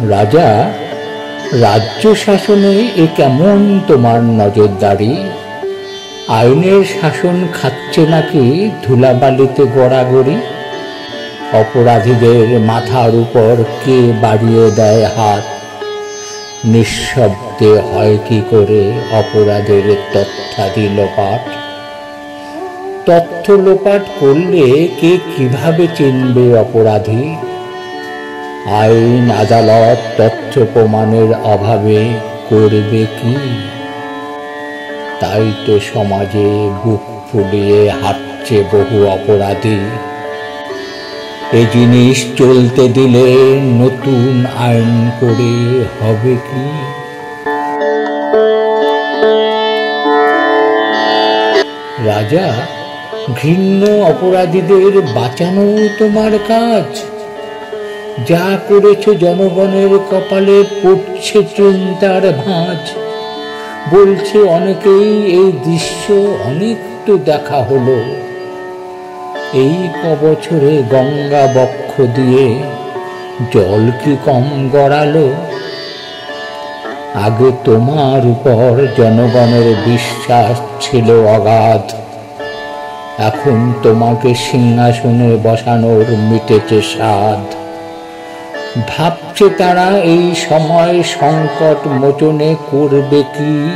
রাজা, রাজ্য শাসনে এ কেমন তোমার নজরদারি? আইনের শাসন খাচ্ছে নাকি ধুলাবালিতে গড়াগড়ি? অপরাধীদের মাথার উপর কে বাড়িয়ে দেয় হাত? নিঃশব্দে হয় কি করে অপরাধের তথ্যাদি লোপাট? তথ্য লোপাট করলে কে কিভাবে চিনবে অপরাধী? আইন আদালত তথ্য প্রমাণের অভাবে করবে কি? তাই তো সমাজে বুক ফুলিয়ে হাঁটছে বহু অপরাধী। এ জিনিস চলতে দিলে নতুন আইন করে হবে কি? রাজা, ঘৃণ্য অপরাধীদের বাঁচানো তোমার কাজ। যা করেছ জনগণের কপালে পড়ছে চিন্তার ভাঁজ। বলছে অনেকেই এই দৃশ্য অনেক তো দেখা হলো। এই কবছরে গঙ্গা বক্ষ দিয়ে জল কি কম গড়ালো? আগে তোমার উপর জনগণের বিশ্বাস ছিল অগাধ। এখন তোমাকে সিংহাসনে বসানোর মিটেছে স্বাদ। ভাবছে তারা এই সময় সংকট মোচনে করবে কি?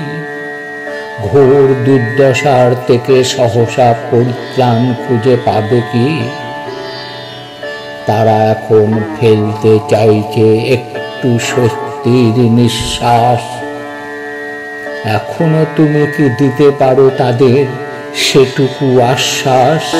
ঘোর দুর্দশার থেকে সহসা পরিত্রাণ খুঁজে পাবে কি? তারা এখন ফেলতে চাইছে একটু স্বস্তির নিঃশ্বাস। এখনো তুমি কি দিতে পারো তাদের সেটুকু আশ্বাস?